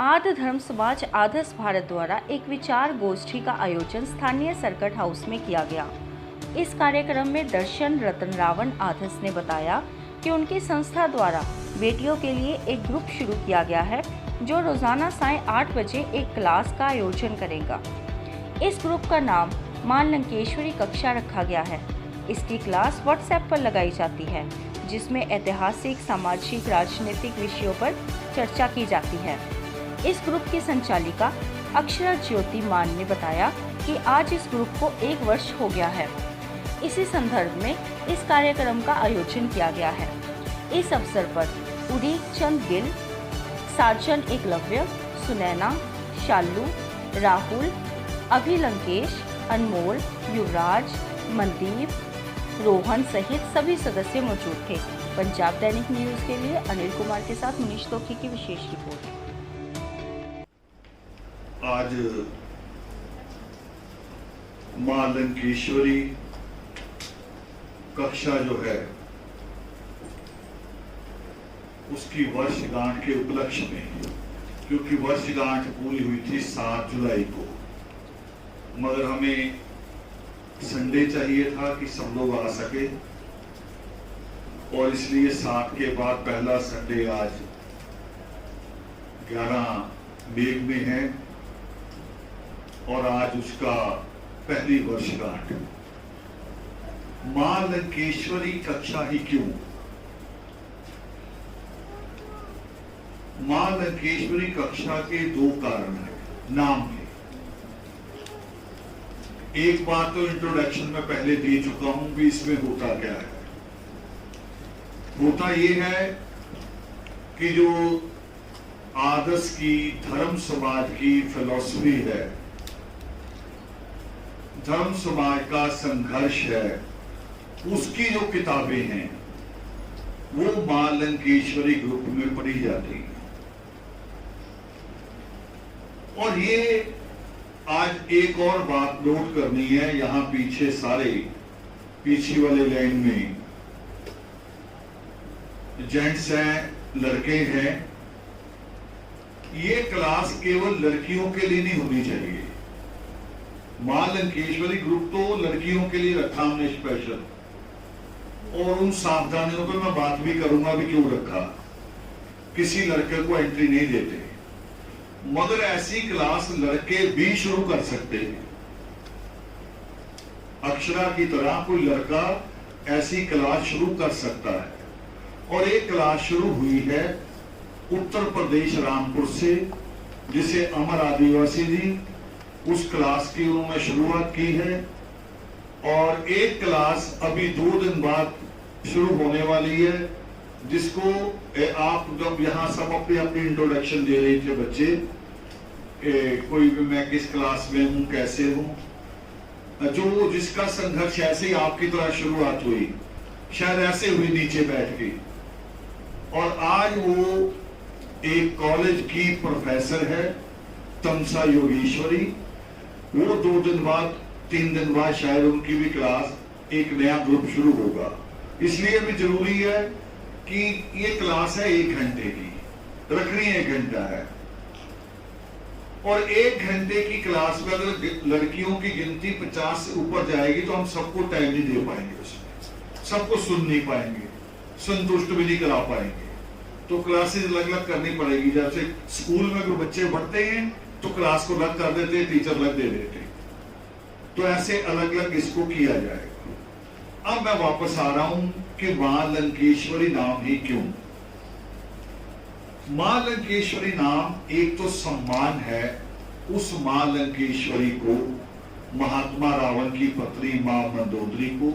आर्य धर्म समाज आदर्श भारत द्वारा एक विचार गोष्ठी का आयोजन स्थानीय सर्किट हाउस में किया गया। इस कार्यक्रम में दर्शन रतन रावण आदर्श ने बताया कि उनकी संस्था द्वारा बेटियों के लिए एक ग्रुप शुरू किया गया है जो रोजाना साढ़े 8 बजे एक क्लास का आयोजन करेगा। इस ग्रुप का नाम मां लंकेश्वरी कक्षा रखा गया है। इसकी क्लास व्हाट्सएप पर लगाई जाती है जिसमें ऐतिहासिक, सामाजिक, राजनीतिक विषयों पर चर्चा की जाती है। इस ग्रुप की संचालिका अक्षरा ज्योति मान ने बताया कि आज इस ग्रुप को 1 वर्ष हो गया है। इसी संदर्भ में इस कार्यक्रम का आयोजन किया गया है। इस अवसर पर उदीक चंद गिल, साजन एकलव्य, सुनैना, शालू, राहुल, अभिलंकेश, अनमोल, युवराज, मनदीप, रोहन सहित सभी सदस्य मौजूद थे। पंजाब दैनिक न्यूज के लिए अनिल कुमार के साथ मुनीश तोखी की विशेष रिपोर्ट। आज मां लंकेश्वरी कक्षा जो है उसकी वर्षगांठ के उपलक्ष्य में, क्योंकि वर्षगांठ पूरी हुई थी 7 जुलाई को, मगर हमें संडे चाहिए था कि सब लोग आ सके और इसलिए 7 के बाद पहला संडे आज 11 मई में है और आज उसका पहली वर्षगांठ। मां लंकेश्वरी कक्षा ही क्यों? मां लंकेश्वरी कक्षा के 2 कारण हैं नाम के। एक बात तो इंट्रोडक्शन में पहले दे चुका हूं कि इसमें होता क्या है। होता यह है कि जो आदर्श की, धर्म समाज की फिलॉसफी है, धर्म समाज का संघर्ष है, उसकी जो किताबें हैं वो मां लंकेश्वरी ग्रुप में पढ़ी जाती हैं। और ये आज एक और बात नोट करनी है। यहां पीछे सारे पीछे वाले लाइन में जेंट्स हैं, लड़के हैं। ये क्लास केवल लड़कियों के लिए नहीं होनी चाहिए। मां लंकेश्वरी ग्रुप तो लड़कियों के लिए रखा हमने स्पेशल, और उन सावधानियों पर मैं बात भी करूंगा भी क्यों रखा। किसी लड़के को एंट्री नहीं देते, मगर ऐसी क्लास लड़के भी शुरू कर सकते हैं। अक्षरा की तरह कोई लड़का ऐसी क्लास शुरू कर सकता है। और एक क्लास शुरू हुई है उत्तर प्रदेश रामपुर से, जिसे अमर आदिवासी जी, उस क्लास की उन्होंने शुरुआत की है। और एक क्लास अभी 2 दिन बाद शुरू होने वाली है, जिसको आप जब यहाँ सब अपनी अपनी इंट्रोडक्शन दे रहे थे बच्चे, कोई भी मैं किस क्लास में हूँ, कैसे हूँ, जो जिसका संघर्ष ऐसे ही आपकी तरह शुरुआत हुई, शायद ऐसे हुई नीचे बैठ के। और आज वो एक कॉलेज की प्रोफेसर है, तमसा योगेश्वरी। वो 2 दिन बाद, 3 दिन बाद शायद उनकी भी क्लास, एक नया ग्रुप शुरू होगा। इसलिए भी जरूरी है कि ये क्लास है 1 घंटे की, रखनी 1 घंटा है। और 1 घंटे की क्लास में अगर लड़कियों की गिनती 50 से ऊपर जाएगी तो हम सबको टाइम नहीं दे पाएंगे, उसमें सबको सुन नहीं पाएंगे, संतुष्ट भी नहीं करा पाएंगे। तो क्लासेस अलग अलग करनी पड़ेगी। जैसे स्कूल में कोई बच्चे पढ़ते हैं तो क्लास को अलग कर देते, टीचर अलग दे देते, तो ऐसे अलग अलग इसको किया जाएगा। अब मैं वापस आ रहा हूं कि मां लंकेश्वरी नाम ही क्यों? मां लंकेश्वरी नाम एक तो सम्मान है उस मां लंकेश्वरी को, महात्मा रावण की पत्नी मां मंदोदरी को,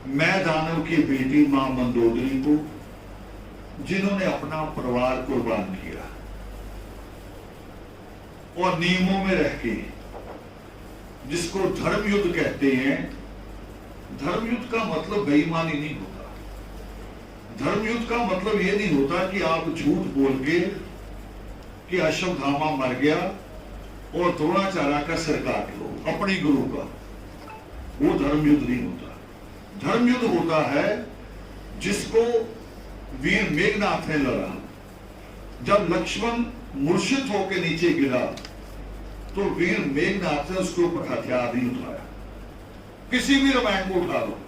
मैं दानव की बेटी मां मंदोदरी को, जिन्होंने अपना परिवार कुर्बान किया और नियमों में रह के, जिसको धर्म युद्ध कहते हैं। धर्म युद्ध का मतलब बेईमानी नहीं होता। धर्म युद्ध का मतलब यह नहीं होता कि आप झूठ बोल के कि अश्वत्थामा मर गया और द्रोणाचार्य का सिर काट लो अपनी गुरु का, वो धर्म युद्ध नहीं होता। धर्म युद्ध होता है जिसको वीर मेघनाथ ने लड़ा। जब लक्ष्मण मूर्छित होकर नीचे गिरा तो वीर मेघनाथ ने उसके ऊपर हथियार नहीं उठाया। किसी भी रामायण को उठा लो,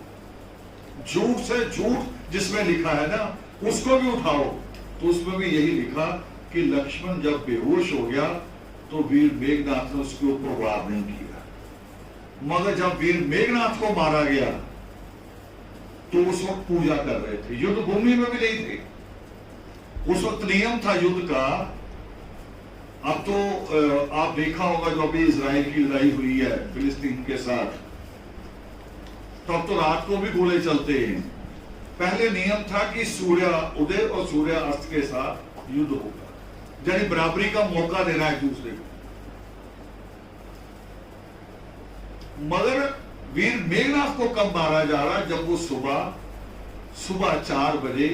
झूठ से झूठ जिसमें लिखा है ना उसको भी उठाओ, तो उसमें भी यही लिखा कि लक्ष्मण जब बेहोश हो गया तो वीर मेघनाथ ने उसके ऊपर वार नहीं किया। मगर जब वीर मेघनाथ को मारा गया तो उस वक्त पूजा कर रहे थे, युद्ध भूमि में भी नहीं थे। उस वक्त नियम था युद्ध का। अब तो आप देखा होगा जो अभी इजराइल की लड़ाई हुई है फिलिस्तीन के साथ, तब तो रात को भी गोले चलते हैं। पहले नियम था कि सूर्य उदय और सूर्य अस्त के साथ युद्ध होगा, यानी बराबरी का मौका देना एक दूसरे को। मगर वीर मेघनाथ को कब मारा जा रहा? जब वो सुबह 4 बजे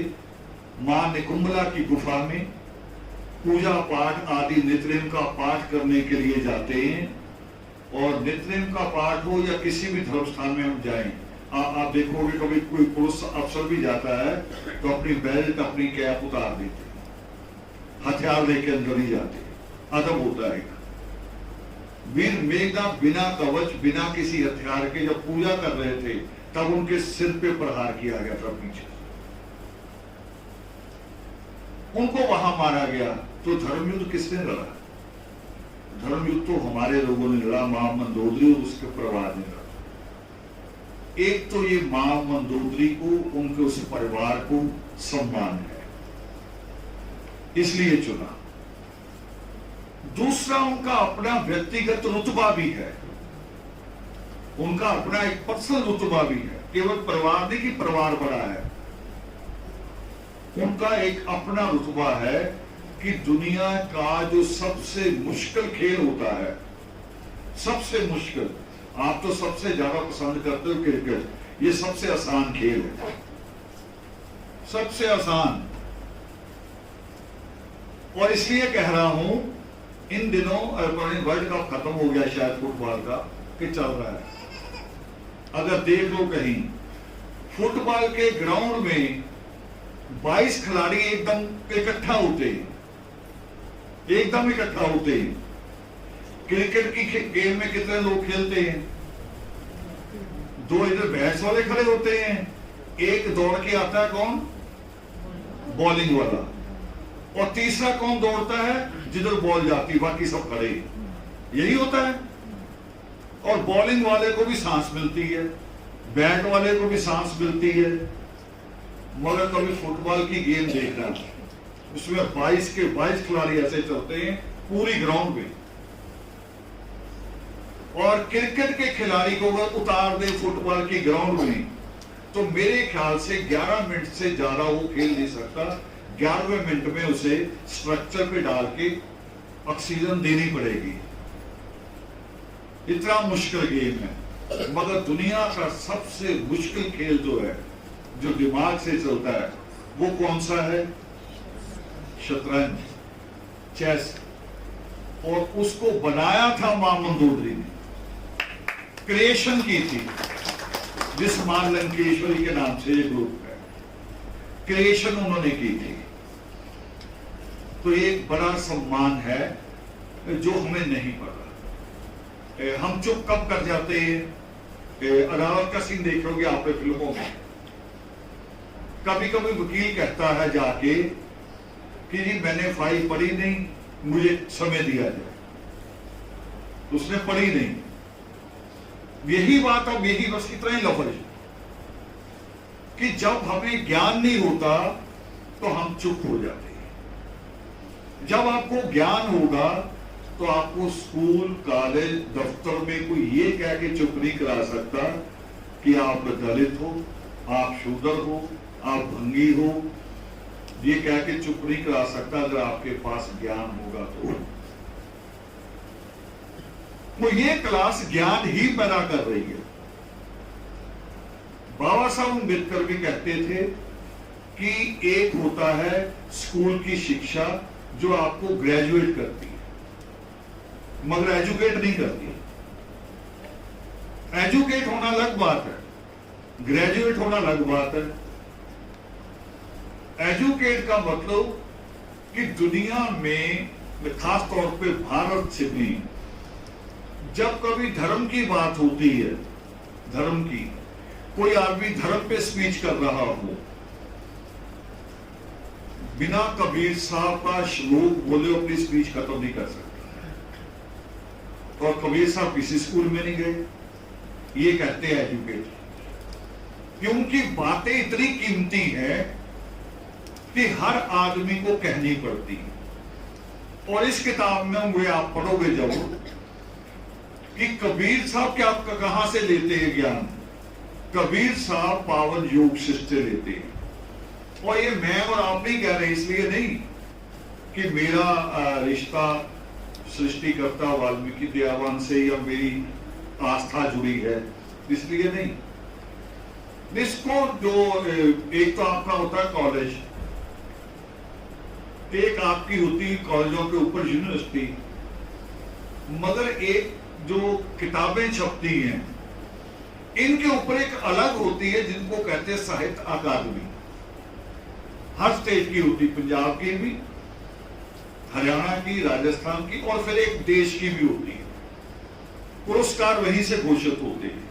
मां निकुंभला की गुफा में पूजा पाठ आदि नित्यनेम का पाठ करने के लिए जाते हैं। और नित्यनेम का पाठ हो या किसी भी धर्म स्थान में हम जाएं, आप देखोगे कभी कोई पुरुष अफसर भी जाता है तो अपनी बेल्ट अपनी कैप उतार देते हैं, हथियार लेके अंदर ही जाते हैं, अदब होता है। वीर मेघनाथ बिना कवच बिना किसी हथियार के जब पूजा कर रहे थे तब उनके सिर पे प्रहार किया गया था पीछे, उनको वहां मारा गया। तो धर्मयुद्ध किसने लड़ा? धर्मयुद्ध तो हमारे लोगों ने लड़ा, मां मंदोदरी और उसके परिवार ने लड़ा। एक तो ये मां मंदोदरी को, उनके उस परिवार को सम्मान है, इसलिए चुना। दूसरा उनका अपना व्यक्तिगत रुतबा भी है, उनका अपना एक पर्सनल रुतबा भी है, केवल परिवार नहीं कि परिवार बड़ा है, उनका एक अपना रुतबा है कि दुनिया का जो सबसे मुश्किल खेल होता है, सबसे मुश्किल, आप तो सबसे ज्यादा पसंद करते हो क्रिकेट, ये सबसे आसान खेल है, सबसे आसान। और इसलिए कह रहा हूं, इन दिनों वर्ल्ड कप खत्म हो गया शायद फुटबॉल का, कि चल रहा है, अगर देख लो कहीं फुटबॉल के ग्राउंड में 22 खिलाड़ी एकदम इकट्ठा होते हैं, एकदम इकट्ठा होते हैं। क्रिकेट की गेम में कितने लोग खेलते हैं? 2 इधर बैट्स वाले खड़े होते हैं, एक दौड़ के आता है कौन? बॉलिंग वाला, और तीसरा कौन दौड़ता है? जिधर बॉल जाती, बाकी सब खड़े। यही होता है। और बॉलिंग वाले को भी सांस मिलती है, बैट वाले को भी सांस मिलती है। मगर कभी फुटबॉल की गेम देखना, उसमें 22 के 22 खिलाड़ी ऐसे चलते हैं पूरी ग्राउंड में, और क्रिकेट के खिलाड़ी को अगर उतार दे फुटबॉल की ग्राउंड में तो मेरे ख्याल से 11 मिनट से ज्यादा वो खेल नहीं सकता। 11वें मिनट में उसे स्ट्रक्चर पे डाल के ऑक्सीजन देनी पड़ेगी, इतना मुश्किल गेम है। मगर दुनिया का सबसे मुश्किल खेल जो है, जो दिमाग से चलता है, वो कौन सा है? शतरंज, चेस। और उसको बनाया था मां मंदोदरी ने, क्रिएशन की थी, जिस मां लंकेश्वरी के नाम से ये ग्रुप है, क्रिएशन उन्होंने की थी। तो ये एक बड़ा सम्मान है जो हमें नहीं पता। हम चुप कब कर जाते हैं? अदालत का सीन देखोगे आपने फिल्मों में, कभी कभी वकील कहता है जाके कि जी मैंने फाइल पढ़ी नहीं, मुझे समय दिया जाए, उसने पढ़ी नहीं। यही बात, अब यही बस इतना ही लफज कि जब हमें ज्ञान नहीं होता तो हम चुप हो जाते हैं। जब आपको ज्ञान होगा तो आपको स्कूल, कॉलेज, दफ्तर में कोई ये कह के चुप नहीं करा सकता कि आप दलित हो, आप शूद्र हो, आप भंगी हो, ये कह के चुप नहीं करा सकता अगर आपके पास ज्ञान होगा तो ये क्लास ज्ञान ही पैदा कर रही है। बाबा साहब अम्बेडकर भी कहते थे कि एक होता है स्कूल की शिक्षा जो आपको ग्रेजुएट करती है, मगर एजुकेट नहीं करती। एजुकेट होना अलग बात है, ग्रेजुएट होना अलग बात है। एजुकेट का मतलब कि दुनिया में में खास तौर पे भारत से भी जब कभी धर्म की बात होती है, धर्म की, कोई आदमी धर्म पे स्पीच कर रहा हो, बिना कबीर साहब का श्लोक बोले अपनी स्पीच खत्म नहीं कर सकता। और कबीर साहब किसी स्कूल में नहीं गए, ये कहते हैं एजुकेट, क्योंकि बातें इतनी कीमती है कि हर आदमी को कहनी पड़ती है। और इस किताब में हुए आप पढ़ोगे जब कि कबीर साहब क्या कहां से लेते हैं ज्ञान, कबीर साहब पावन योग से लेते हैं। और ये मैं और आप नहीं कह रहे, इसलिए नहीं कि मेरा रिश्ता सृष्टिकर्ता वाल्मीकि दयावान से या मेरी आस्था जुड़ी है, इसलिए नहीं। इसको जो एक तो आपका होता है कॉलेज, एक आपकी होती है कॉलेजों के ऊपर यूनिवर्सिटी, मगर एक जो किताबें छपती हैं इनके ऊपर एक अलग होती है जिनको कहते हैं साहित्य अकादमी। हर स्टेट की होती, पंजाब की भी, हरियाणा की, राजस्थान की, और फिर एक देश की भी होती है। पुरस्कार वहीं से घोषित होते हैं।